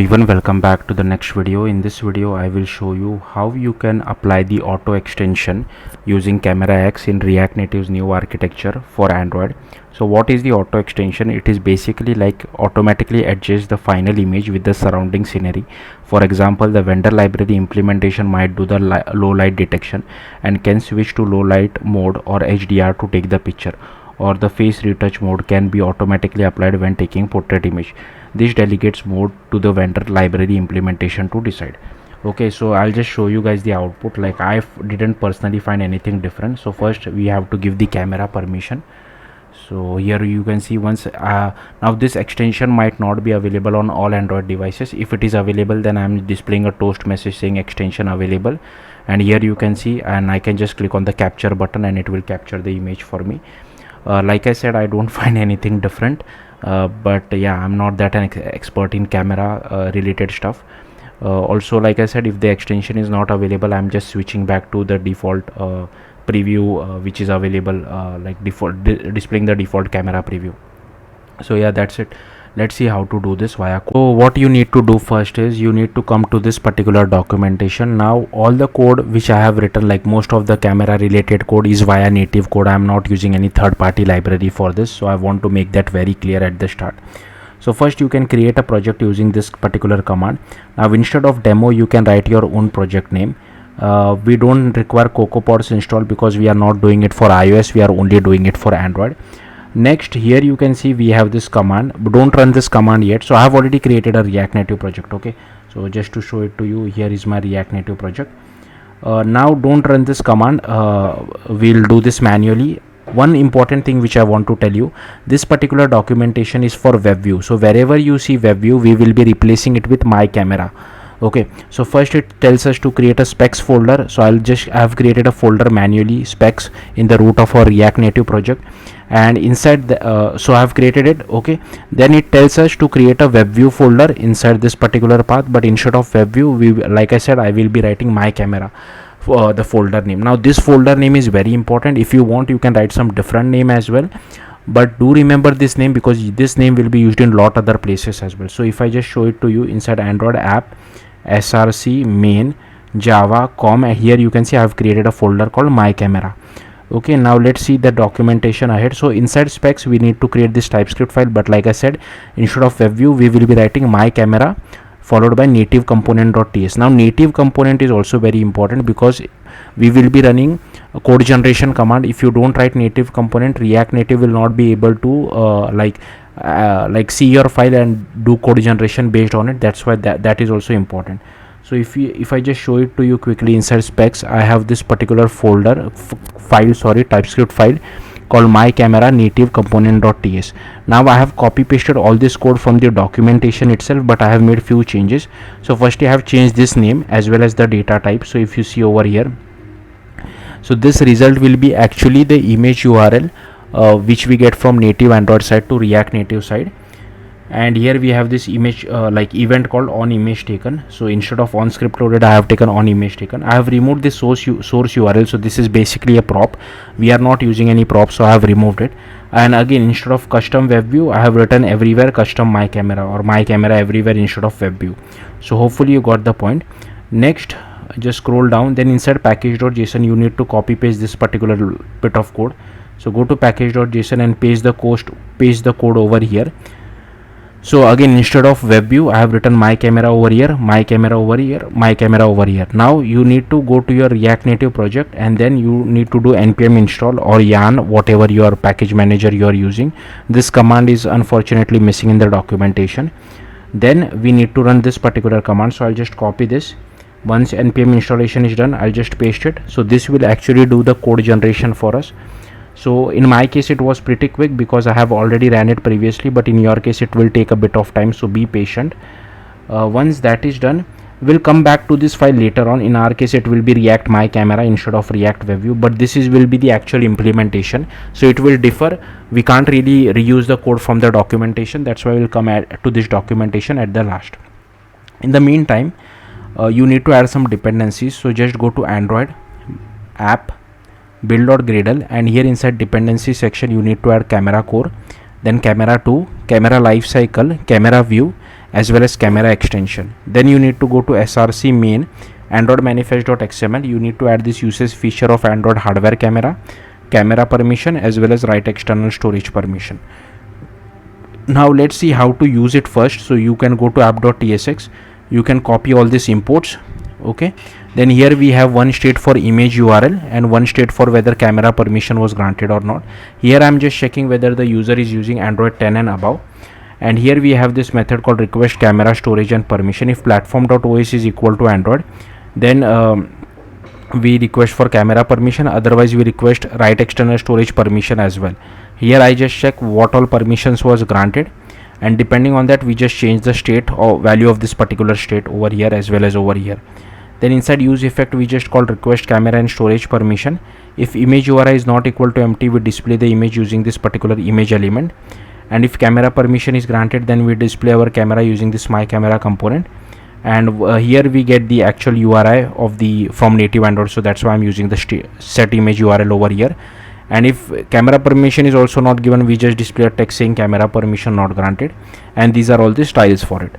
everyone, welcome back to the next video. In this video I will show you how you can apply the auto extension using CameraX in React Native's new architecture for Android. So what is the auto extension? It is basically like automatically adjust the final image with the surrounding scenery. For example, the vendor library implementation might do the low light detection and can switch to low light mode or HDR to take the picture, or the face retouch mode can be automatically applied when taking portrait image. This delegates mode to the vendor library implementation to decide. Okay, so I'll just show you guys the output. Like I didn't personally find anything different. So first we have to give the camera permission. So here you can see once now this extension might not be available on all Android devices. If it is available, then I'm displaying a toast message saying extension available, and here you can see, and I can just click on the capture button and it will capture the image for me. Like I said, I don't find anything different, but yeah, I'm not that an expert in camera related stuff. Also, like I said, if the extension is not available, I'm just switching back to the default preview which is available, like default displaying the default camera preview. So yeah, that's it. Let's see how to do this via code. So what you need to do first is you need to come to this particular documentation. Now all the code which I have written, like most of the camera related code, is via native code. I am not using any third-party library for this, so I want to make that very clear at the start. So first you can create a project using this particular command. Now instead of demo, you can write your own project name. We don't require CocoaPods install because we are not doing it for iOS, we are only doing it for Android. Next, here you can see we have this command, but don't run this command yet. So I have already created a React Native project. Okay, so just to show it to you, here is my React Native project. Now don't run this command, we'll do this manually. One important thing which I want to tell you, this particular documentation is for web view. So wherever you see web view, we will be replacing it with my camera. Okay, so first it tells us to create a specs folder. So I have created a folder manually, specs, in the root of our React Native project, and inside the so I have created it. Okay, then it tells us to create a web view folder inside this particular path, but instead of web view, like I said, I will be writing my camera for the folder name. Now this folder name is very important. If you want, you can write some different name as well, but do remember this name because this name will be used in lot other places as well. So if I just show it to you, inside Android app, src main java com, and here you can see I have created a folder called my camera. Okay, now let's see the documentation ahead. So inside specs we need to create this TypeScript file, but like I said, instead of web view we will be writing my camera followed by native component.ts. Now native component is also very important because we will be running a code generation command. If you don't write native component, React Native will not be able to like see your file and do code generation based on it. That's why that is also important. So if I just show it to you quickly, inside specs I have this particular folder TypeScript file called my camera native component.ts. Now I have copy pasted all this code from the documentation itself, but I have made few changes. So first I have changed this name as well as the data type. So if you see over here, so this result will be actually the image URL which we get from native Android side to React Native side. And here we have this image like event called on image taken. So instead of on script loaded, I have taken on image taken. I have removed the source URL. So this is basically a prop. We are not using any prop, so I have removed it. And again, instead of custom web view, I have written everywhere custom my camera, or my camera everywhere instead of web view. So hopefully you got the point. Next, just scroll down. Then inside package.json, you need to copy paste this particular bit of code. So go to package.json and paste the code over here. So again, instead of web view, I have written my camera over here, my camera over here, my camera over here. Now you need to go to your React Native project, and then you need to do npm install or yarn, whatever your package manager you are using. This command is unfortunately missing in the documentation. Then we need to run this particular command. So I'll just copy this. Once npm installation is done, I'll just paste it. So this will actually do the code generation for us. So in my case it was pretty quick because I have already ran it previously, but in your case it will take a bit of time, so be patient. Once that is done, we'll come back to this file later on. In our case it will be React my camera instead of React web view, but this will be the actual implementation, so it will differ. We can't really reuse the code from the documentation. That's why we'll come to this documentation at the last. In the meantime, you need to add some dependencies. So just go to Android app build.gradle, and here inside dependency section you need to add camera core, then camera 2, camera lifecycle, camera view, as well as camera extension. Then you need to go to src main android manifest.xml. you need to add this usage feature of android hardware camera permission as well as write external storage permission. Now let's see how to use it first. So you can go to app.tsx, you can copy all these imports. Okay, then here we have one state for image URL and one state for whether camera permission was granted or not. Here I am just checking whether the user is using Android 10 and above. And here we have this method called request camera storage and permission. If platform.os is equal to Android, then we request for camera permission, otherwise we request write external storage permission as well. Here I just check what all permissions was granted, and depending on that we just change the state or value of this particular state over here as well as over here. Then inside use effect we just call request camera and storage permission. If image URI is not equal to empty, we display the image using this particular image element, and if camera permission is granted, then we display our camera using this my camera component. And here we get the actual URI of the from native Android, so that's why I'm using the set image URL over here. And if camera permission is also not given, we just display a text saying camera permission not granted, and these are all the styles for it.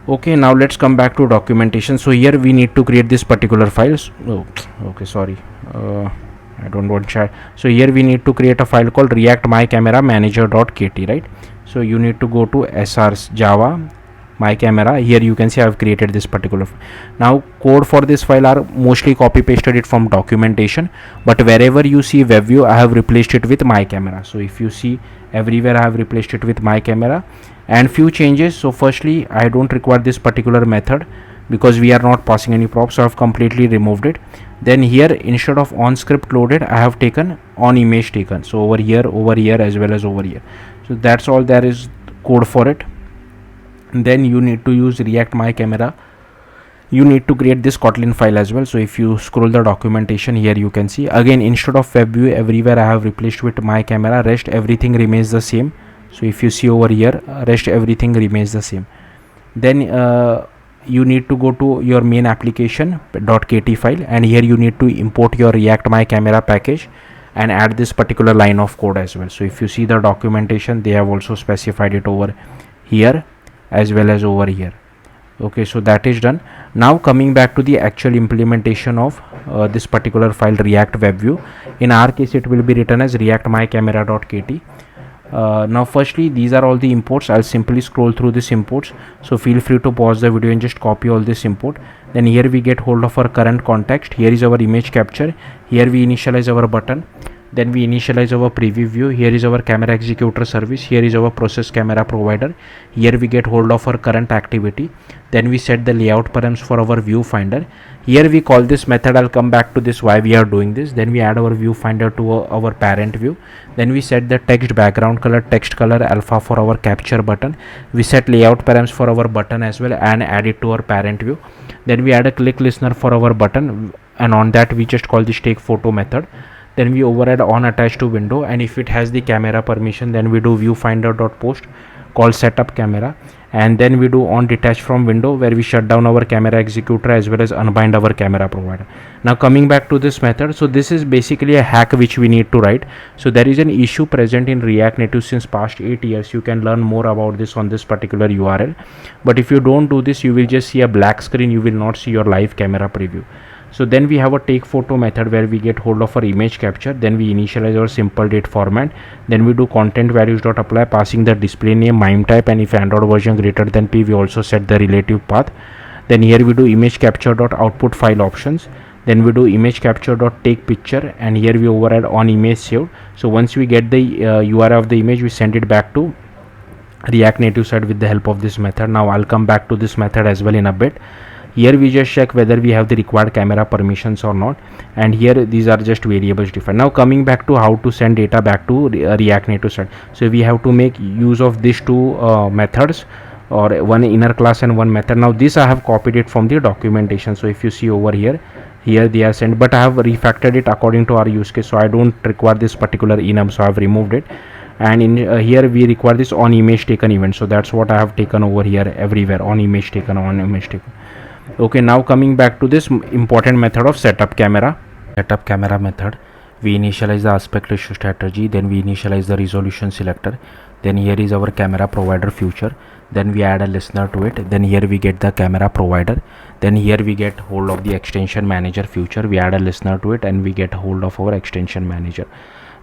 Okay, now let's come back to documentation. So here we need to create this particular files. Okay, sorry, I don't want chat. So here we need to create a file called react my camera manager.kt, right? So you need to go to src java my camera. Here you can see I have created this particular now code for this file are mostly copy pasted it from documentation, but wherever you see web view I have replaced it with my camera. So if you see everywhere I have replaced it with my camera. And few changes. So firstly, I don't require this particular method because we are not passing any props, so I have completely removed it. Then here instead of on script loaded, I have taken on image taken. So over here as well as over here. So that's all there is code for it. And then you need to use react my camera. You need to create this Kotlin file as well. So if you scroll the documentation here, you can see again instead of web view everywhere I have replaced with my camera. Rest everything remains the same. So if you see over here, rest everything remains the same. Then you need to go to your main application .kt file, and here you need to import your react my camera package and add this particular line of code as well. So if you see the documentation, they have also specified it over here as well as over here. Okay, so that is done. Now coming back to the actual implementation of this particular file react web view. In our case it will be written as react my camera.kt. Now firstly these are all the imports. I'll simply scroll through this imports, so feel free to pause the video and just copy all this import. Then here we get hold of our current context. Here is our image capture. Here we initialize our button. Then we initialize our preview view. Here is our camera executor service. Here is our process camera provider. Here we get hold of our current activity. Then we set the layout params for our viewfinder. Here we call this method. I'll come back to this why we are doing this. Then we add our viewfinder to our parent view. Then we set the text background color, text color alpha for our capture button. We set layout params for our button as well and add it to our parent view. Then we add a click listener for our button, and on that we just call this take photo method. Then we override on attached to window, and if it has the camera permission, then we do viewfinder.post call setup camera, and then we do on detach from window where we shut down our camera executor as well as unbind our camera provider. Now coming back to this method, so this is basically a hack which we need to write. So there is an issue present in React Native since past 8 years. You can learn more about this on this particular URL, but if you don't do this, you will just see a black screen. You will not see your live camera preview. So then we have a take photo method where we get hold of our image capture. Then we initialize our simple date format. Then we do content values dot apply, passing the display name, MIME type, and if Android version greater than P, we also set the relative path. Then here we do image capture dot output file options. Then we do image capture dot take picture, and here we override on image saved. So once we get the URI of the image, we send it back to React Native side with the help of this method. Now I'll come back to this method as well in a bit. Here we just check whether we have the required camera permissions or not, and here these are just variables defined. Now coming back to how to send data back to React Native side. So we have to make use of these two methods, or one inner class and one method. Now this I have copied it from the documentation. So if you see over here they are sent, but I have refactored it according to our use case, so I don't require this particular enum, so I have removed it. And in here we require this on image taken event, so that's what I have taken over here everywhere, on image taken, on image taken. Okay, now coming back to this important method of setup camera method, we initialize the aspect ratio strategy, then we initialize the resolution selector, then here is our camera provider future, then we add a listener to it, then here we get the camera provider, then here we get hold of the extension manager future, we add a listener to it and we get hold of our extension manager.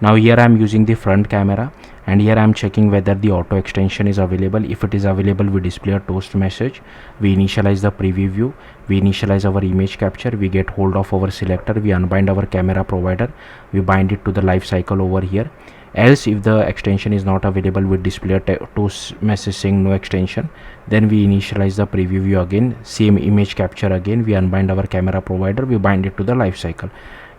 Now here I am using the front camera and here I am checking whether the auto extension is available. If it is available, we display a toast message, we initialize the preview view, we initialize our image capture, we get hold of our selector, we unbind our camera provider, we bind it to the life cycle over here. Else if the extension is not available, we display a toast message saying no extension, then we initialize the preview view again, same image capture again, we unbind our camera provider, we bind it to the life cycle,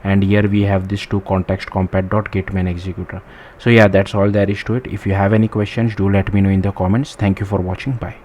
and here we have this to context compat.get main executor. So yeah, that's all there is to it. If you have any questions, do let me know in the comments. Thank you for watching. Bye.